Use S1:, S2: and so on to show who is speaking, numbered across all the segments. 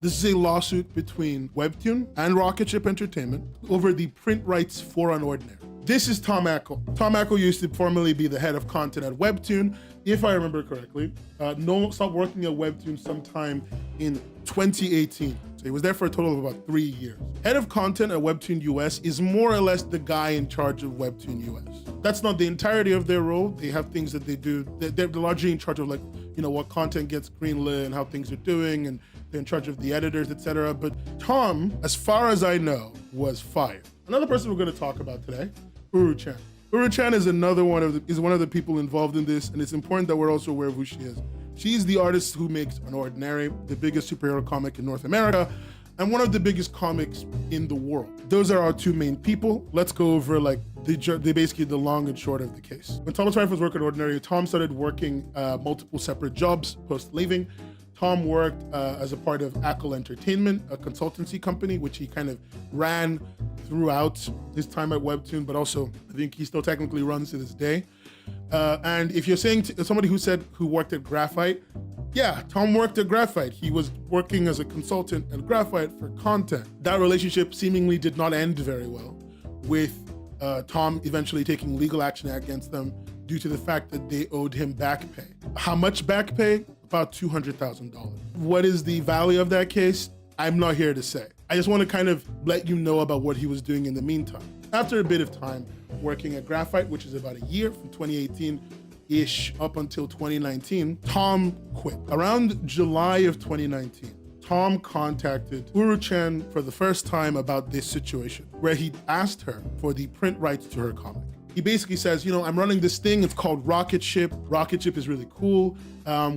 S1: This is a lawsuit between Webtoon and Rocket Ship Entertainment over the print rights for unOrdinary. This is Tom Ackle. Tom Ackle used to formerly be the head of content at Webtoon, if I remember correctly. Stopped working at Webtoon sometime in 2018. So he was there for a total of about 3 years. Head of content at Webtoon US is more or less the guy in charge of Webtoon US. That's not the entirety of their role. They have things that they do. They're largely in charge of, like, you know, what content gets greenlit and how things are doing, and they're in charge of the editors, etc. But Tom, as far as I know, was fired. Another person we're going to talk about today, Uru-Chan. Uru-Chan is one of the people involved in this, and it's important that we're also aware of who she is. She's the artist who makes unOrdinary, the biggest superhero comic in North America, and one of the biggest comics in the world. Those are our two main people. Let's go over like basically the long and short of the case. When Thomas was working on Ordinary, Tom started working multiple separate jobs post leaving. Tom worked as a part of Ackle Entertainment, a consultancy company, which he kind of ran throughout his time at Webtoon, but also I think he still technically runs to this day. And if you're saying somebody who worked at Graphite, yeah, Tom worked at Graphite. He was working as a consultant at Graphite for content. That relationship seemingly did not end very well, with Tom eventually taking legal action against them due to the fact that they owed him back pay. How much back pay? About $200,000. What is the value of that case? I'm not here to say. I just want to kind of let you know about what he was doing in the meantime. After a bit of time working at Graphite, which is about a year from 2018-ish up until 2019, Tom quit. Around July of 2019, Tom contacted Uru-Chan for the first time about this situation, where he asked her for the print rights to her comic. He basically says, you know, I'm running this thing, it's called Rocket Ship. Rocket Ship is really cool.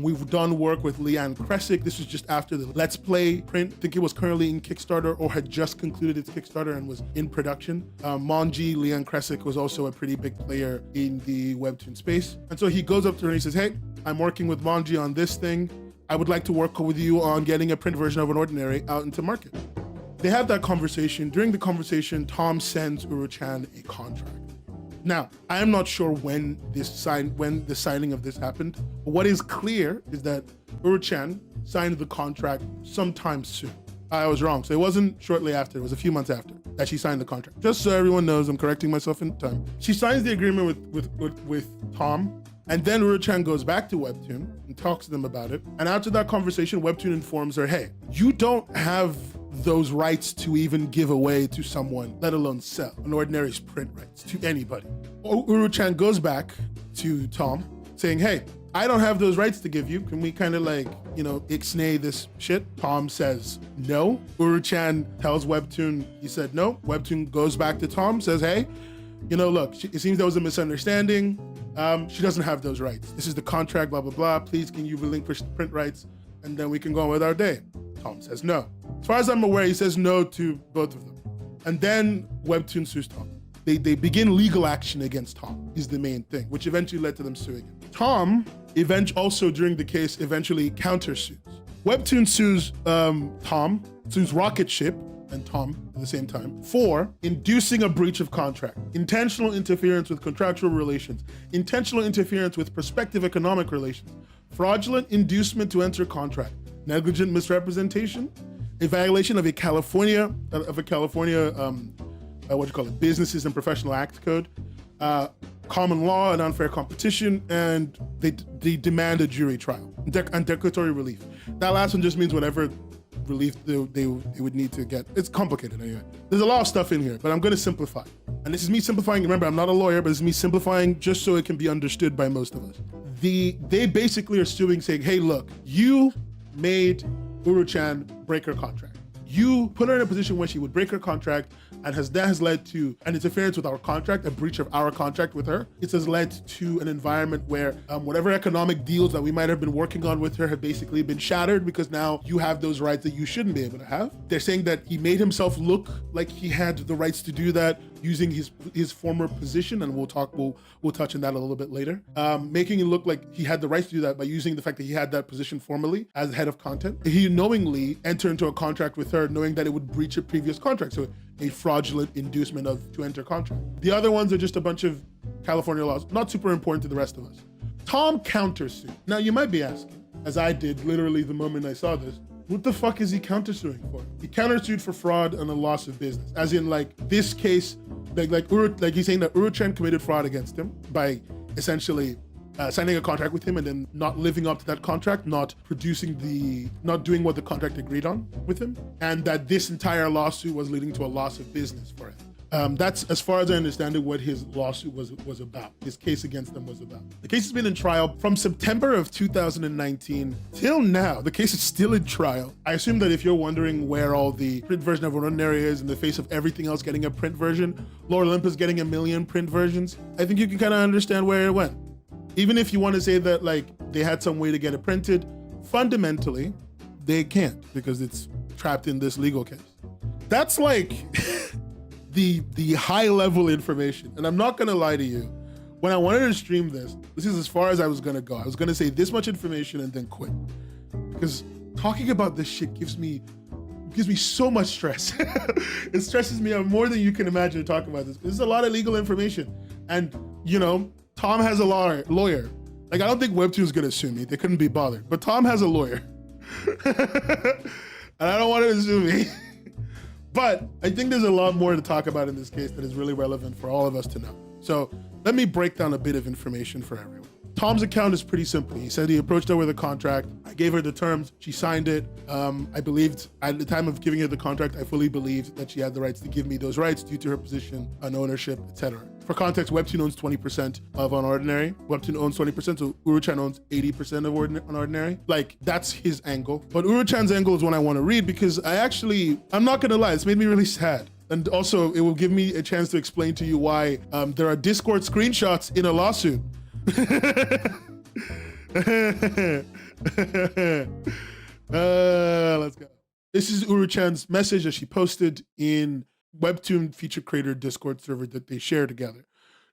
S1: We've done work with Lian Kresic. This was just after the Let's Play print. I think it was currently in Kickstarter or had just concluded its Kickstarter and was in production. Monji, Lian Kresic, was also a pretty big player in the Webtoon space. And so he goes up to her and he says, hey, I'm working with Monji on this thing. I would like to work with you on getting a print version of unOrdinary out into market. They have that conversation. During the conversation, Tom sends Uru-Chan a contract. Now, I am not sure when the signing of this happened, but what is clear is that Uru-Chan signed the contract sometime soon. I was wrong, so it wasn't shortly after, it was a few months after that she signed the contract. Just so everyone knows, I'm correcting myself in time. She signs the agreement with Tom, and then Uru-Chan goes back to Webtoon and talks to them about it. And after that conversation, Webtoon informs her, hey, you don't have those rights to even give away to someone, let alone sell unOrdinary's print rights to anybody. Uru-Chan goes back to Tom saying, hey, I don't have those rights to give you. Can we kind of like, you know, ixnay this shit? Tom says no. Uru-Chan tells Webtoon he said no. Webtoon goes back to Tom, says, hey, you know, look, it seems there was a misunderstanding. She doesn't have those rights. This is the contract, blah, blah, blah. Please, can you relinquish the print rights? And then we can go on with our day. Tom says no. As far as I'm aware, he says no to both of them. And then Webtoon sues Tom. They begin legal action against Tom, is the main thing, which eventually led to them suing him. Tom, also during the case, eventually countersues. Webtoon sues sues Rocket Ship and Tom at the same time for inducing a breach of contract, intentional interference with contractual relations, intentional interference with prospective economic relations, fraudulent inducement to enter contract, negligent misrepresentation, a violation of a California Businesses and Professional Act Code, common law and unfair competition, and they demand a jury trial and declaratory relief. That last one just means whatever relief they would need to get. It's complicated anyway. There's a lot of stuff in here, but I'm going to simplify. And this is me simplifying. Remember, I'm not a lawyer, but it's me simplifying just so it can be understood by most of us. They basically are suing, saying, hey, look, you made Uru-Chan break her contract. You put her in a position where she would break her contract, and that has led to an interference with our contract, a breach of our contract with her. It has led to an environment where whatever economic deals that we might have been working on with her have basically been shattered, because now you have those rights that you shouldn't be able to have. They're saying that he made himself look like he had the rights to do that using his former position, and we'll touch on that a little bit later. Making it look like he had the rights to do that by using the fact that he had that position formerly as head of content. He knowingly entered into a contract with her knowing that it would breach a previous contract, so a fraudulent inducement to enter contract. The other ones are just a bunch of California laws, not super important to the rest of us. Tom countersued. Now you might be asking, as I did literally the moment I saw this, What the fuck is he countersuing for? He countersued for fraud and a loss of business. As in like this case, like he's saying that Uru-Chan committed fraud against him by essentially signing a contract with him and then not living up to that contract, not doing what the contract agreed on with him. And that this entire lawsuit was leading to a loss of business for him. That's, as far as I understand it, what his lawsuit was about. His case against them was about. The case has been in trial from September of 2019 till now. The case is still in trial. I assume that if you're wondering where all the print version of unOrdinary is in the face of everything else getting a print version, Lord Olympus getting 1 million print versions, I think you can kind of understand where it went. Even if you want to say that like they had some way to get it printed, fundamentally, they can't because it's trapped in this legal case. That's like the high level information. And I'm not gonna lie to you, when I wanted to stream this is as far as I was gonna go. I was gonna say this much information and then quit. Because talking about this shit gives me so much stress. It stresses me out more than you can imagine to talk about this. This is a lot of legal information. And you know, Tom has a lawyer. Like I don't think Webtoon is gonna sue me. They couldn't be bothered. But Tom has a lawyer. And I don't want him to sue me. But I think there's a lot more to talk about in this case that is really relevant for all of us to know. So let me break down a bit of information for everyone. Tom's account is pretty simple. He said he approached her with a contract. I gave her the terms. She signed it. I believed, at the time of giving her the contract, I fully believed that she had the rights to give me those rights due to her position on ownership, etc. For context, Webtoon owns 20% of unOrdinary. Webtoon owns 20%, so Uru-Chan owns 80% of unOrdinary. Like, that's his angle. But Uru-Chan's angle is one I want to read because I'm not gonna lie, it's made me really sad. And also, it will give me a chance to explain to you why there are Discord screenshots in a lawsuit. Let's go. This is Uru-Chan's message that she posted in Webtoon feature creator Discord server that they share together.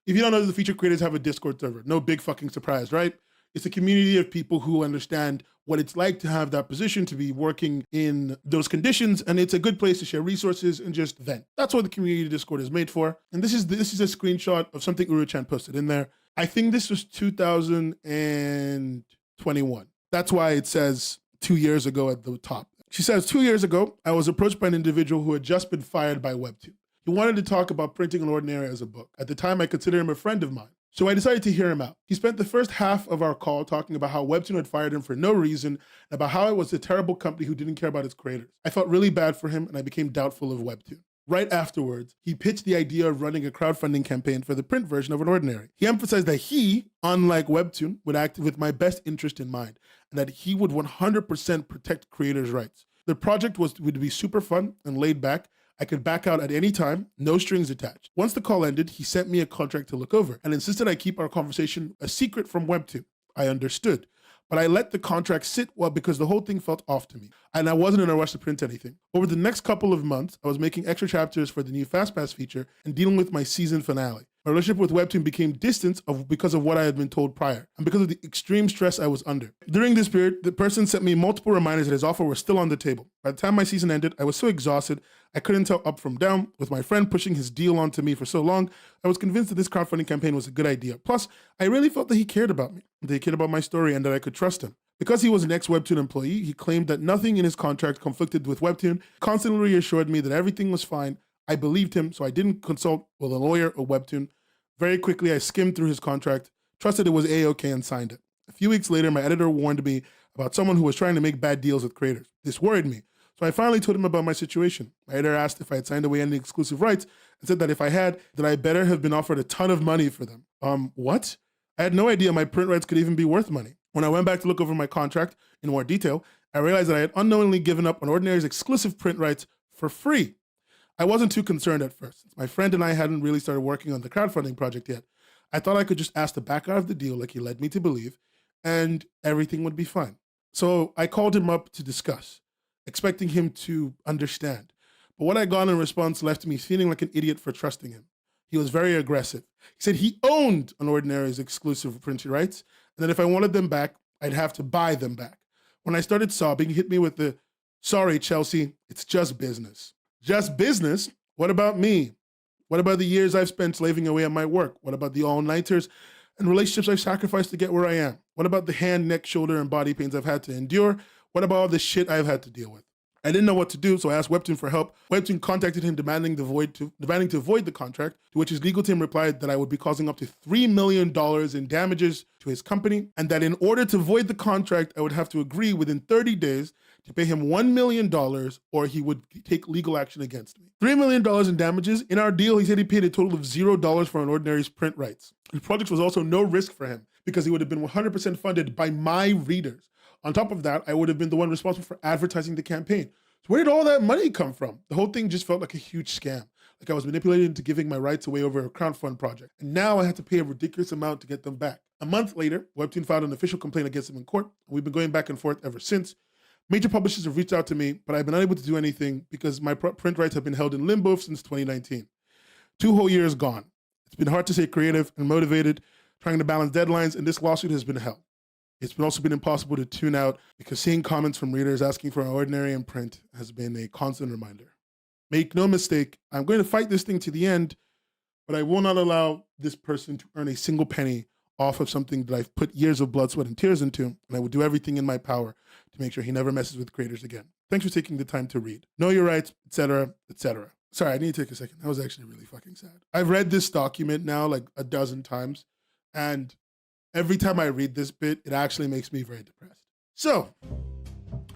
S1: If you don't know, the feature creators have a Discord server. No big fucking surprise, right? It's a community of people who understand what it's like to have that position, to be working in those conditions, and it's a good place to share resources and just vent. That's what the community Discord is made for. And this is a screenshot of something Uru-Chan posted in there. I think this was 2021. That's why it says 2 years ago at the top. She says, 2 years ago, I was approached by an individual who had just been fired by Webtoon. He wanted to talk about printing unOrdinary as a book. At the time, I considered him a friend of mine. So I decided to hear him out. He spent the first half of our call talking about how Webtoon had fired him for no reason, and about how it was a terrible company who didn't care about its creators. I felt really bad for him, and I became doubtful of Webtoon. Right afterwards, he pitched the idea of running a crowdfunding campaign for the print version of unOrdinary. He emphasized that he, unlike Webtoon, would act with my best interest in mind, and that he would 100% protect creators' rights. The project would be super fun and laid back. I could back out at any time, no strings attached. Once the call ended, he sent me a contract to look over and insisted I keep our conversation a secret from Webtoon. I understood, but I let the contract sit because the whole thing felt off to me, and I wasn't in a rush to print anything. Over the next couple of months, I was making extra chapters for the new FastPass feature and dealing with my season finale. My relationship with Webtoon became distant because of what I had been told prior, and because of the extreme stress I was under. During this period, the person sent me multiple reminders that his offer was still on the table. By the time my season ended, I was so exhausted, I couldn't tell up from down. With my friend pushing his deal onto me for so long, I was convinced that this crowdfunding campaign was a good idea. Plus, I really felt that he cared about me, that he cared about my story, and that I could trust him. Because he was an ex-Webtoon employee, he claimed that nothing in his contract conflicted with Webtoon, constantly reassured me that everything was fine. I believed him, so I didn't consult with a lawyer or Webtoon. Very quickly, I skimmed through his contract, trusted it was A-okay, and signed it. A few weeks later, my editor warned me about someone who was trying to make bad deals with creators. This worried me, so I finally told him about my situation. My editor asked if I had signed away any exclusive rights, and said that if I had, that I better have been offered a ton of money for them. What? I had no idea my print rights could even be worth money. When I went back to look over my contract in more detail, I realized that I had unknowingly given up unOrdinary's exclusive print rights for free. I wasn't too concerned at first, since my friend and I hadn't really started working on the crowdfunding project yet. I thought I could just ask to back out of the deal like he led me to believe, and everything would be fine. So I called him up to discuss, expecting him to understand. But what I got in response left me feeling like an idiot for trusting him. He was very aggressive. He said he owned unOrdinary's exclusive printing rights, and that if I wanted them back, I'd have to buy them back. When I started sobbing, he hit me with the, "Sorry, Chelsea, it's just business." Just business? What about me? What about the years I've spent slaving away at my work? What about the all-nighters and relationships I've sacrificed to get where I am? What about the hand, neck, shoulder, and body pains I've had to endure? What about all the shit I've had to deal with? I didn't know what to do, so I asked Webtoon for help. Webtoon contacted him demanding to void the contract, to which his legal team replied that I would be causing up to $3 million in damages to his company, and that in order to void the contract, I would have to agree within 30 days to pay him $1 million or he would take legal action against me. $3 million in damages. In our deal, he said he paid a total of $0 for unOrdinary's print rights. The project was also no risk for him because he would have been 100% funded by my readers. On top of that, I would have been the one responsible for advertising the campaign. So where did all that money come from? The whole thing just felt like a huge scam. Like I was manipulated into giving my rights away over a crowdfund project. And now I had to pay a ridiculous amount to get them back. A month later, Webtoon filed an official complaint against him in court. We've been going back and forth ever since. Major publishers have reached out to me, but I've been unable to do anything because my print rights have been held in limbo since 2019. 2 whole years gone. It's been hard to stay creative and motivated, trying to balance deadlines, and this lawsuit has been hell. It's also been impossible to tune out because seeing comments from readers asking for unOrdinary in print has been a constant reminder. Make no mistake, I'm going to fight this thing to the end, but I will not allow this person to earn a single penny off of something that I've put years of blood, sweat, and tears into, and I will do everything in my power to make sure he never messes with creators again. Thanks for taking the time to read. Know your rights, etc., etc. Sorry, I need to take a second. That was actually really fucking sad. I've read this document now like a dozen times, and every time I read this bit, it actually makes me very depressed. So,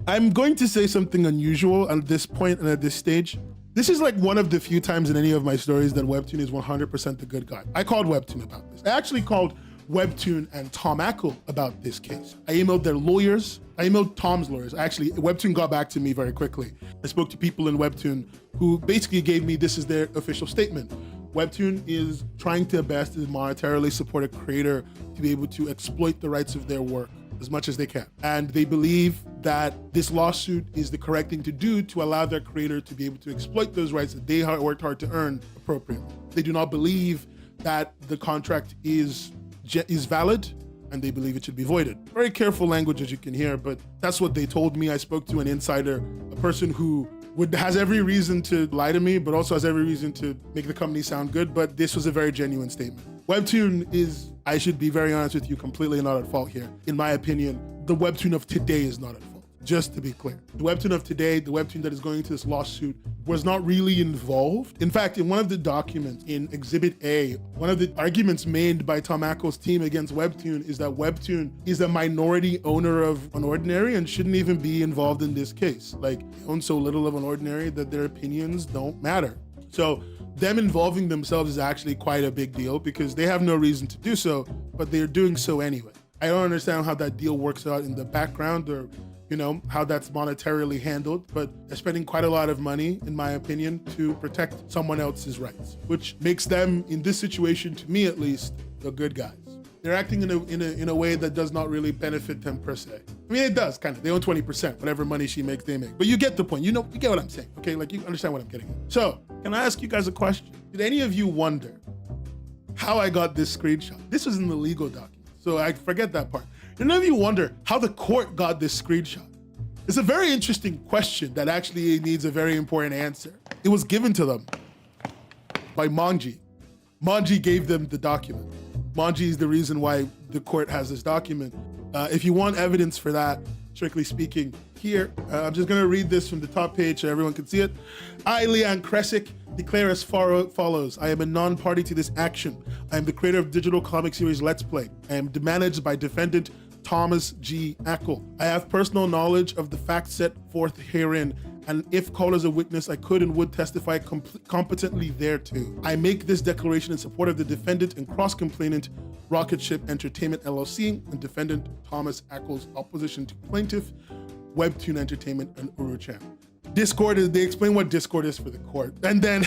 S1: I'm going to say something unusual at this point and at this stage. This is like one of the few times in any of my stories that Webtoon is 100% the good guy. I called Webtoon about this. I actually called Webtoon and Tom Ackle about this case. I emailed their lawyers. I emailed Tom's lawyers. Actually, Webtoon got back to me very quickly. I spoke to people in Webtoon who basically gave me, this is their official statement. Webtoon is trying to best to monetarily support a creator to be able to exploit the rights of their work as much as they can. And they believe that this lawsuit is the correct thing to do to allow their creator to be able to exploit those rights that they worked hard to earn appropriately. They do not believe that the contract is valid, and they believe it should be voided. Very careful language, as you can hear, but that's what they told me. I spoke to an insider, a person who has every reason to lie to me, but also has every reason to make the company sound good, but this was a very genuine statement. Webtoon is, I should be very honest with you, completely not at fault here. In my opinion, the Webtoon of today is not at fault, just to be clear. The Webtoon of today, the Webtoon that is going into this lawsuit, was not really involved. In fact, in one of the documents, in Exhibit A, one of the arguments made by Tom Ackle's team against Webtoon is that Webtoon is a minority owner of unOrdinary and shouldn't even be involved in this case. Like, they own so little of unOrdinary that their opinions don't matter. So them involving themselves is actually quite a big deal because they have no reason to do so, but they're doing so anyway. I don't understand how that deal works out in the background or how that's monetarily handled, but they're spending quite a lot of money, in my opinion, to protect someone else's rights, which makes them, in this situation, to me at least, the good guys. They're acting in a way that does not really benefit them per se. I mean, it does, kind of. They own 20%, whatever money she makes, they make. But you get the point. You get what I'm saying, okay? Like, you understand what I'm getting at. So, can I ask you guys a question? Did any of you wonder how I got this screenshot? This was in the legal document, so I forget that part. Did any of you wonder how the court got this screenshot? It's a very interesting question that actually needs a very important answer. It was given to them by Manji. Manji gave them the document. Manji is the reason why the court has this document. If you want evidence for that, strictly speaking, here, I'm just gonna read this from the top page so everyone can see it. I, Leanne Kresick, declare as follows. I am a non-party to this action. I am the creator of digital comic series Let's Play. I am managed by defendant Thomas G. Ackle. I have personal knowledge of the facts set forth herein, and if called as a witness, I could and would testify competently thereto. I make this declaration in support of the defendant and cross-complainant Rocket Ship Entertainment LLC and defendant Thomas Ackle's opposition to plaintiff Webtoon Entertainment and Uru-Chan. Discord they explain what Discord is for the court. And then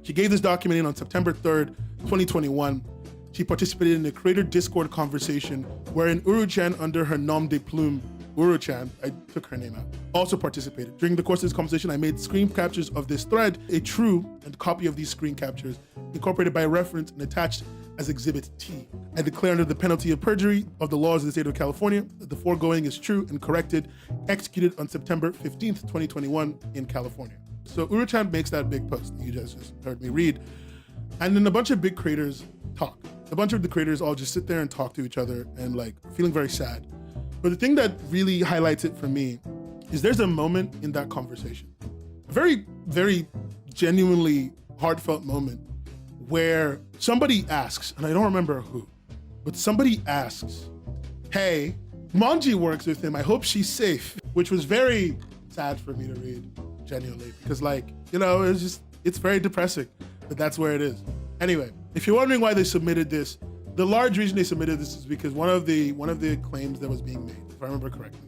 S1: she gave this document in on September 3rd, 2021. She participated in a creator Discord conversation wherein Uru-Chan, under her nom de plume, Uru-Chan, I took her name out, also participated. During the course of this conversation, I made screen captures of this thread, a true and copy of these screen captures, incorporated by reference and attached as Exhibit T. I declare under the penalty of perjury of the laws of the state of California that the foregoing is true and corrected, executed on September 15th, 2021 in California. So Uru-Chan makes that big post that you just heard me read. And then a bunch of big creators talk. A bunch of the creators all just sit there and talk to each other and like feeling very sad. But the thing that really highlights it for me is there's a moment in that conversation, a very, very genuinely heartfelt moment where somebody asks, and I don't remember who, but somebody asks, hey, Manji works with him, I hope she's safe, which was very sad for me to read, genuinely, because it's very depressing, but that's where it is. Anyway, if you're wondering why they submitted this, the large reason they submitted this is because one of the claims that was being made, if I remember correctly,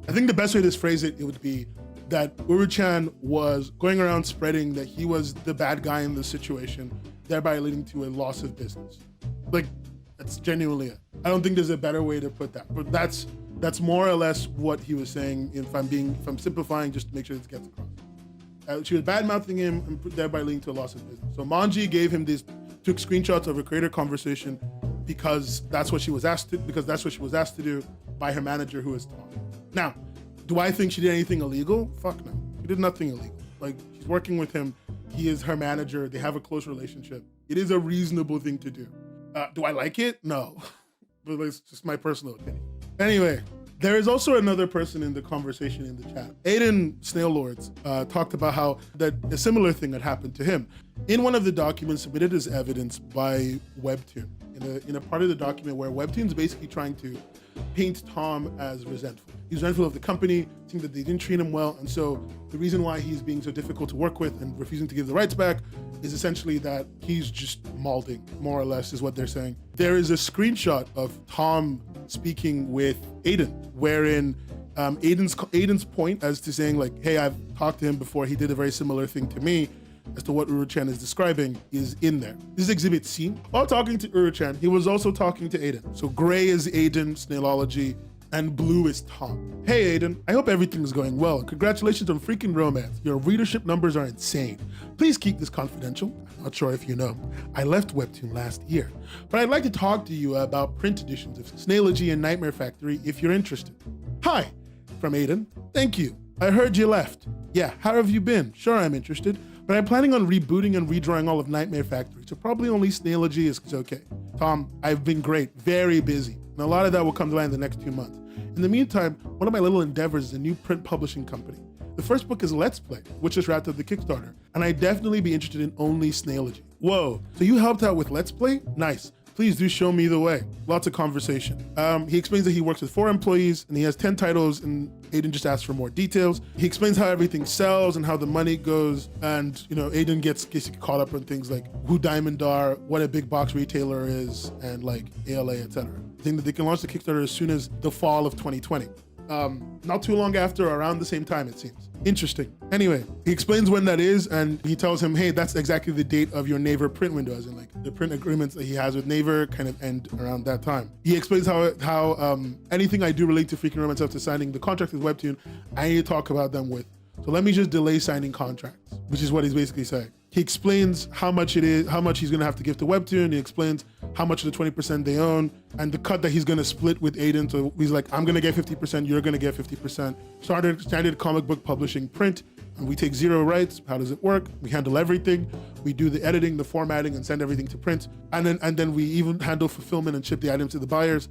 S1: I think the best way to phrase it would be that Uru-Chan was going around spreading that he was the bad guy in the situation, thereby leading to a loss of business. Like, that's genuinely it. I don't think there's a better way to put that, but that's more or less what he was saying. If I'm simplifying, just to make sure this gets across. She was bad mouthing him and thereby leading to a loss of business. So Manji took screenshots of a creator conversation because that's what she was asked to do by her manager, who is Tom. Now, do I think she did anything illegal? Fuck no. She did nothing illegal. Like, she's working with him. He is her manager. They have a close relationship. It is a reasonable thing to do. Do I like it? No. But it's just my personal opinion. Anyway, there is also another person in the conversation in the chat. Aiden Snaillords talked about how that a similar thing had happened to him. In one of the documents submitted as evidence by Webtoon, in a part of the document where Webtoon's basically trying to paint Tom as resentful. He's resentful of the company, saying that they didn't treat him well, and so the reason why he's being so difficult to work with and refusing to give the rights back is essentially that he's just malding, more or less, is what they're saying. There is a screenshot of Tom speaking with Aiden, wherein Aiden's point as to saying like, hey, I've talked to him before, he did a very similar thing to me, as to what Uru-Chan is describing, is in there. This is Exhibit C. While talking to Uru-Chan, he was also talking to Aiden. So gray is Aiden, Snailology, and blue is Tom. Hey Aiden, I hope everything's going well. Congratulations on freaking romance. Your readership numbers are insane. Please keep this confidential. I'm not sure if you know, I left Webtoon last year, but I'd like to talk to you about print editions of Snailology and Nightmare Factory if you're interested. Hi, from Aiden. Thank you. I heard you left. Yeah, how have you been? Sure, I'm interested, but I'm planning on rebooting and redrawing all of Nightmare Factory, so probably only Snailology is okay. Tom, I've been great, very busy, and a lot of that will come to light in the next 2 months. In the meantime, one of my little endeavors is a new print publishing company. The first book is Let's Play, which just wrapped up the Kickstarter, and I'd definitely be interested in only Snailology. Whoa, so you helped out with Let's Play? Nice. Please do show me the way. Lots of conversation. He explains that he works with 4 employees and he has 10 titles, and Aiden just asks for more details. He explains how everything sells and how the money goes, and Aiden gets caught up on things like who Diamond are, what a big box retailer is, and like ALA, etc. I think that they can launch the Kickstarter as soon as the fall of 2020. Not too long after, around the same time, it seems. Interesting. Anyway, he explains when that is, and he tells him, hey, that's exactly the date of your Naver print window, as in like the print agreements that he has with Naver kind of end around that time. He explains how anything I do relate to freaking romance after signing the contract with Webtoon, I need to talk about them with. So let me just delay signing contracts, which is what he's basically saying. He explains how much he's gonna have to give to Webtoon. He explains how much of the 20% they own and the cut that he's gonna split with Aiden. So he's like, I'm gonna get 50%, you're gonna get 50%. Standard comic book publishing print, and we take 0 rights. How does it work? We handle everything. We do the editing, the formatting, and send everything to print. And then we even handle fulfillment and ship the items to the buyers.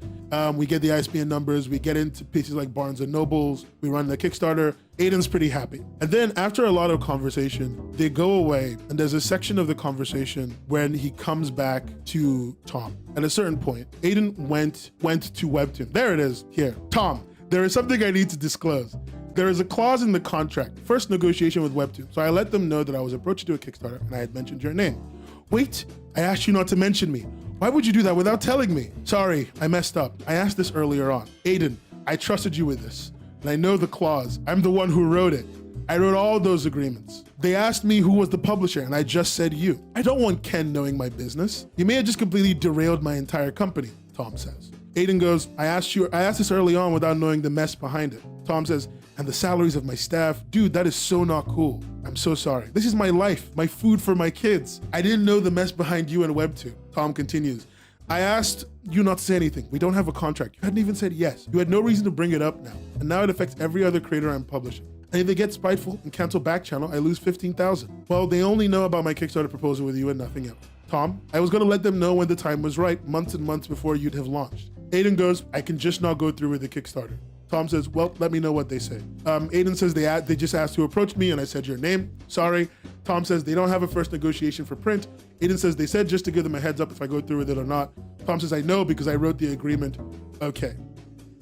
S1: We get the ISBN numbers. We get into places like Barnes and Nobles. We run the Kickstarter. Aiden's pretty happy. And then after a lot of conversation, they go away, and there's a section of the conversation when he comes back to Tom. At a certain point, Aiden went to Webtoon. There it is, here. Tom, there is something I need to disclose. There is a clause in the contract, first negotiation with Webtoon. So I let them know that I was approaching to a Kickstarter and I had mentioned your name. Wait, I asked you not to mention me. Why would you do that without telling me? Sorry, I messed up. I asked this earlier on. Aiden, I trusted you with this. And I know the clause. I'm the one who wrote it. I wrote all those agreements. They asked me who was the publisher and I just said you. I don't want Ken knowing my business. You may have just completely derailed my entire company, Tom says. Aiden goes, I asked this early on without knowing the mess behind it. Tom says, and the salaries of my staff. Dude, that is so not cool. I'm so sorry. This is my life, my food for my kids. I didn't know the mess behind you and Webtoon. Tom continues, I asked you not to say anything. We don't have a contract. You hadn't even said yes. You had no reason to bring it up now. And now it affects every other creator I'm publishing. And if they get spiteful and cancel back channel, I lose 15,000. Well, they only know about my Kickstarter proposal with you and nothing else. Tom, I was gonna let them know when the time was right, months and months before you'd have launched. Aiden goes, I can just not go through with the Kickstarter. Tom says, well, let me know what they say. Aiden says they just asked to approach me and I said your name. Sorry. Tom says they don't have a first negotiation for print. Aiden says they said just to give them a heads up if I go through with it or not. Tom says I know because I wrote the agreement. Okay.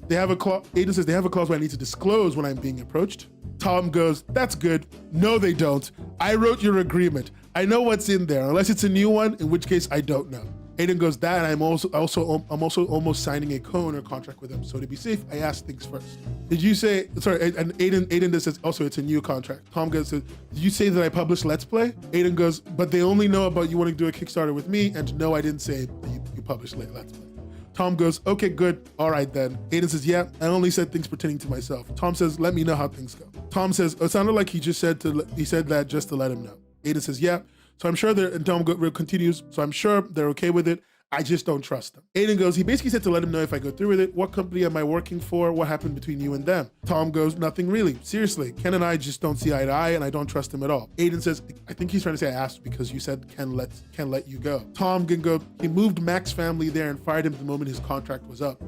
S1: They have a clause. Aiden says they have a clause where I need to disclose when I'm being approached. Tom goes, that's good. No, they don't. I wrote your agreement. I know what's in there, unless it's a new one, in which case I don't know. Aiden goes, that I'm also almost signing a co-owner contract with them. So to be safe, I asked things first. Did you say, sorry, and Aiden says, also it's a new contract. Tom goes, did you say that I published Let's Play? Aiden goes, but they only know about you wanting to do a Kickstarter with me, and no, I didn't say that you published Let's Play. Tom goes, okay, good. All right then. Aiden says, yeah, I only said things pertaining to myself. Tom says, let me know how things go. Tom says, it sounded like he said that just to let him know. Aiden says, yeah. So I'm sure and Tom continues, so I'm sure they're okay with it. I just don't trust them. Aiden goes, he basically said to let him know if I go through with it. What company am I working for? What happened between you and them? Tom goes, nothing really. Seriously, Ken and I just don't see eye to eye and I don't trust him at all. Aiden says, I think he's trying to say I asked because you said Ken let you go. Tom can go, he moved Mac's family there and fired him the moment his contract was up.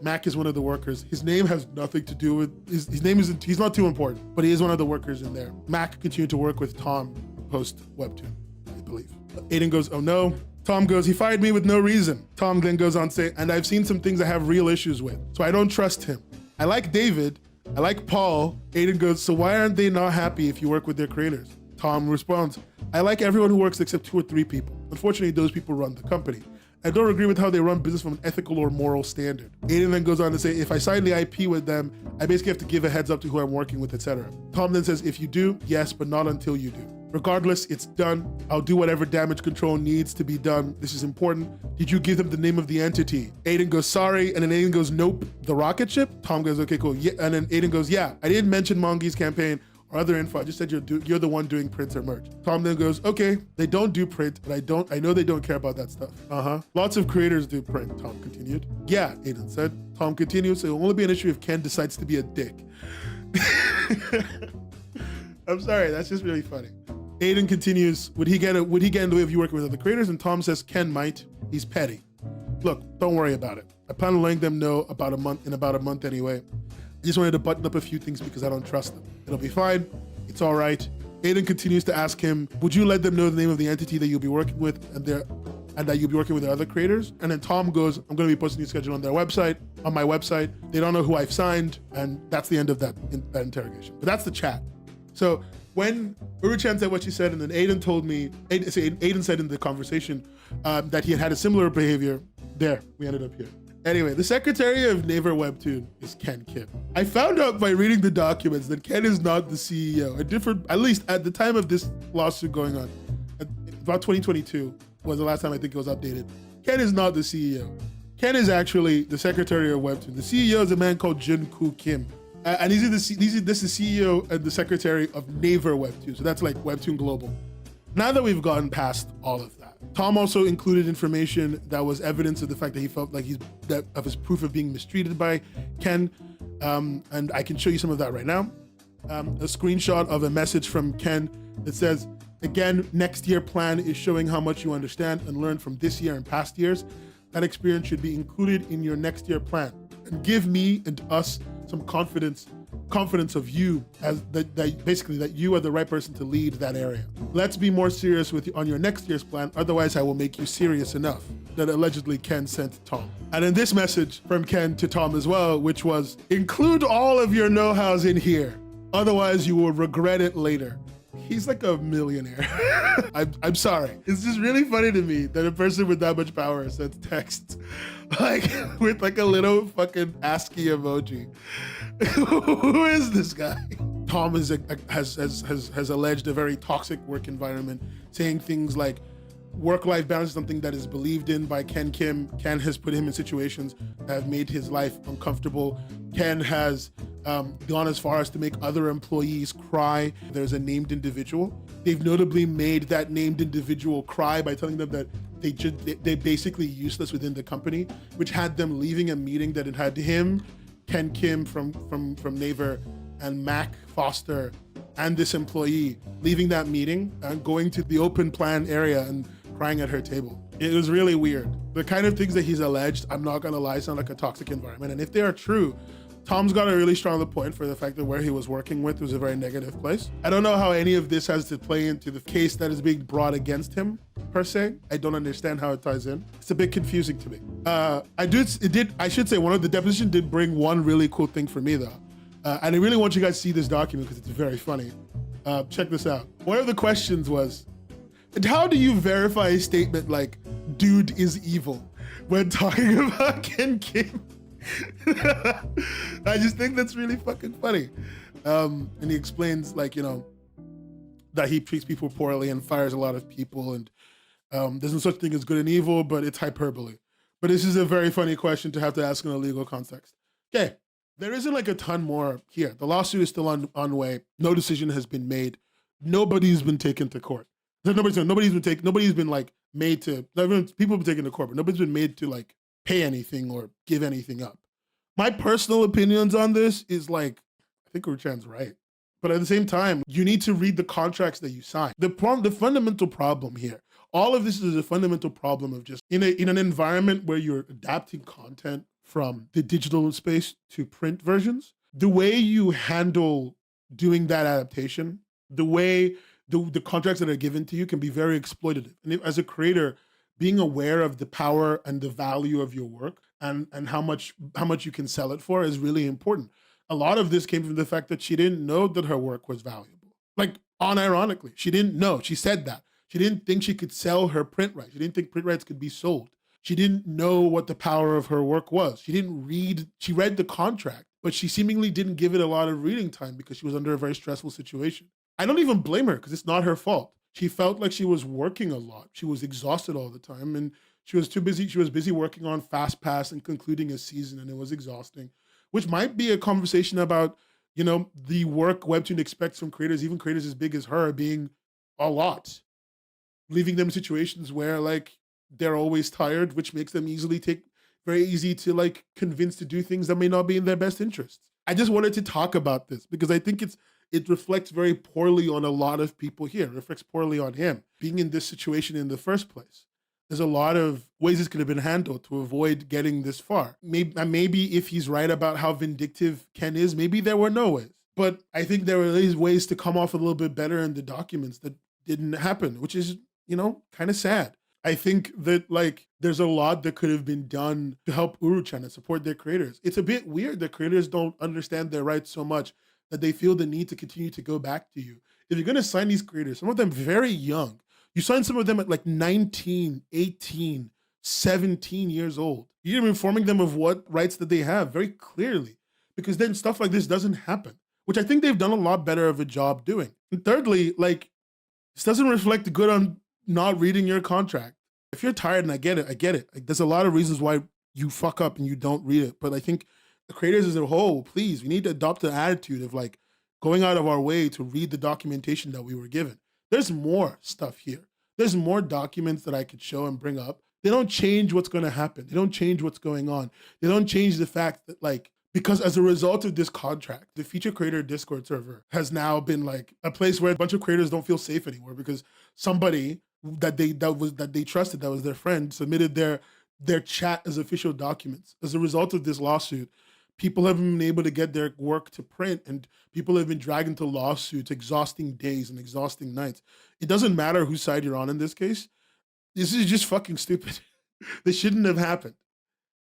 S1: Mac is one of the workers. His name has nothing to do with, his name isn't, he's not too important, but he is one of the workers in there. Mac continued to work with Tom post Webtoon, I believe. Aiden goes, oh no. Tom goes, he fired me with no reason. Tom then goes on to say, and I've seen some things I have real issues with, so I don't trust him. I like David, I like Paul. Aiden goes, so why aren't they not happy if you work with their creators? Tom responds, I like everyone who works except 2 or 3 people. Unfortunately, those people run the company. I don't agree with how they run business from an ethical or moral standard. Aiden then goes on to say, if I sign the IP with them, I basically have to give a heads up to who I'm working with, etc. Tom then says, if you do, yes, but not until you do. Regardless, it's done. I'll do whatever damage control needs to be done. This is important. Did you give them the name of the entity? Aiden goes, sorry. And then Aiden goes, nope. The rocket ship? Tom goes, okay, cool. Yeah. And then Aiden goes, yeah, I didn't mention Mongi's campaign or other info. I just said you're the one doing prints or merch. Tom then goes, okay, they don't do print, but I know they don't care about that stuff. Lots of creators do print, Tom continued. Yeah, Aiden said. Tom continued, so it will only be an issue if Ken decides to be a dick. I'm sorry, that's just really funny. Aiden continues, would he get in the way of you working with other creators? And Tom says, Ken might. He's petty. Look, don't worry about it. I plan on letting them know in about a month anyway. I just wanted to button up a few things because I don't trust them. It'll be fine. It's all right. Aiden continues to ask him, would you let them know the name of the entity that you'll be working with and that you'll be working with their other creators? And then Tom goes, I'm going to be posting the schedule on their website, on my website. They don't know who I've signed. And that's the end of that interrogation. But that's the chat. So when Uru-Chan said what she said, and then Aiden told me, Aiden said in the conversation that he had a similar behavior. There, we ended up here. Anyway, the secretary of Naver Webtoon is Ken Kim. I found out by reading the documents that Ken is not the CEO. At least at the time of this lawsuit going on, about 2022 was the last time I think it was updated. Ken is not the CEO. Ken is actually the secretary of Webtoon. The CEO is a man called Jin-Koo Kim. And this is the CEO and the secretary of Naver Webtoon. So that's like Webtoon Global. Now that we've gotten past all of that, Tom also included information that was evidence of the fact that he felt like of his proof of being mistreated by Ken. And I can show you some of that right now. A screenshot of a message from Ken that says, again, next year plan is showing how much you understand and learn from this year and past years. That experience should be included in your next year plan and give me and us some confidence of you that you are the right person to lead that area. Let's be more serious on your next year's plan, otherwise I will make you serious enough. That allegedly Ken sent to Tom. And then this message from Ken to Tom as well, which was, include all of your know-hows in here, otherwise you will regret it later. He's like a millionaire. I'm sorry. It's just really funny to me that a person with that much power sends texts like with like a little fucking ASCII emoji. Who is this guy? Tom has alleged a very toxic work environment, saying things like work-life balance is something that is believed in by Ken Kim. Ken has put him in situations that have made his life uncomfortable. Ken has gone as far as to make other employees cry. There's a named individual. They've notably made that named individual cry by telling them that they're basically useless within the company, which had them leaving a meeting that it had him, Ken Kim from Naver, and Mac Foster, and this employee leaving that meeting and going to the open plan area and crying at her table. It was really weird. The kind of things that he's alleged, I'm not gonna lie, sound like a toxic environment. And if they are true, Tom's got a really strong point for the fact that where he was working with was a very negative place. I don't know how any of this has to play into the case that is being brought against him, per se. I don't understand how it ties in. It's a bit confusing to me. I should say one of the deposition did bring one really cool thing for me though. And I really want you guys to see this document because it's very funny. Check this out. One of the questions was, and how do you verify a statement like, dude is evil, when talking about Ken Kim? I just think that's really fucking funny. And he explains like, you know, that he treats people poorly and fires a lot of people, and there's no such thing as good and evil, but it's hyperbole. But this is a very funny question to have to ask in a legal context. Okay, there isn't like a ton more here. The lawsuit is still on way. No decision has been made. Nobody's been taken to court. Nobody's been like made to, people have been taken to court, but nobody's been made to like pay anything or give anything up. My personal opinions on this is like, I think Uru-Chan's right. But at the same time, you need to read the contracts that you sign. The fundamental problem here, all of this is a fundamental problem of just in an environment where you're adapting content from the digital space to print versions, the way you handle doing that adaptation, the way the contracts that are given to you can be very exploitative. And as a creator, being aware of the power and the value of your work and how much you can sell it for is really important. A lot of this came from the fact that she didn't know that her work was valuable. Like, unironically, she didn't know. She said that. She didn't think she could sell her print rights. She didn't think print rights could be sold. She didn't know what the power of her work was. She read the contract, but she seemingly didn't give it a lot of reading time because she was under a very stressful situation. I don't even blame her because it's not her fault. She felt like she was working a lot. She was exhausted all the time and she was too busy. She was busy working on Fast Pass and concluding a season, and it was exhausting, which might be a conversation about, you know, the work Webtoon expects from creators, even creators as big as her, being a lot, leaving them in situations where like they're always tired, which makes them very easy to like convince to do things that may not be in their best interests. I just wanted to talk about this because I think it reflects very poorly on a lot of people here. It reflects poorly on him being in this situation in the first place. There's a lot of ways this could have been handled to avoid getting this far. Maybe if he's right about how vindictive Ken is, maybe there were no ways. But I think there were these ways to come off a little bit better in the documents that didn't happen, which is, you know, kind of sad. I think that like there's a lot that could have been done to help Uru-Chan and support their creators. It's a bit weird that creators don't understand their rights so much that they feel the need to continue to go back to you. If you're going to sign these creators, some of them very young, you sign some of them at like 19, 18, 17 years old. You're informing them of what rights that they have very clearly, because then stuff like this doesn't happen, which I think they've done a lot better of a job doing. And thirdly, like, this doesn't reflect good on not reading your contract. If you're tired, and I get it. Like, there's a lot of reasons why you fuck up and you don't read it. But I think the creators as a whole, please, we need to adopt an attitude of like going out of our way to read the documentation that we were given. There's more stuff here. There's more documents that I could show and bring up. They don't change what's going to happen. They don't change what's going on. They don't change the fact that like, because as a result of this contract, the feature creator Discord server has now been like a place where a bunch of creators don't feel safe anymore because somebody that they trusted, that was their friend, submitted their chat as official documents. As a result of this lawsuit, people haven't been able to get their work to print, and people have been dragged into lawsuits, exhausting days and exhausting nights. It doesn't matter whose side you're on in this case. This is just fucking stupid. This shouldn't have happened.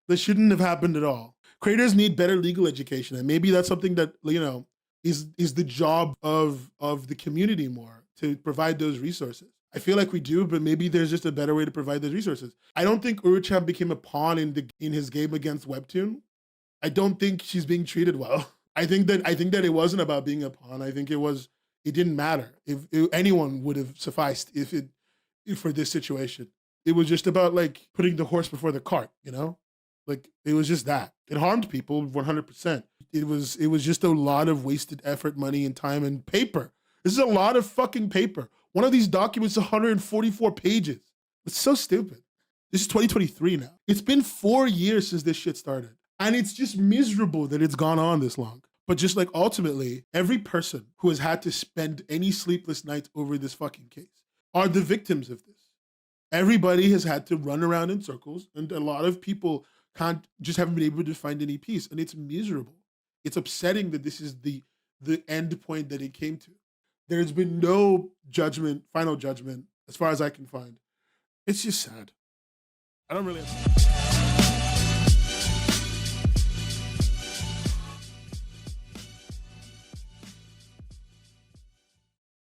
S1: This shouldn't have happened at all. Creators need better legal education, and maybe that's something that, you know, is the job of the community more, to provide those resources. I feel like we do, but maybe there's just a better way to provide those resources. I don't think Uru-Chan became a pawn in his game against Webtoon. I don't think she's being treated well. I think that it wasn't about being a pawn. I think it didn't matter if anyone would have sufficed if for this situation. It was just about like putting the horse before the cart, you know? Like, it was just that. It harmed people 100%. It was just a lot of wasted effort, money, and time, and paper. This is a lot of fucking paper. One of these documents is 144 pages. It's so stupid. This is 2023 now. It's been 4 years since this shit started. And it's just miserable that it's gone on this long. But just like ultimately, every person who has had to spend any sleepless nights over this fucking case are the victims of this. Everybody has had to run around in circles, and a lot of people haven't been able to find any peace, and it's miserable. It's upsetting that this is the end point that it came to. There's been no final judgment, as far as I can find. It's just sad. I don't really have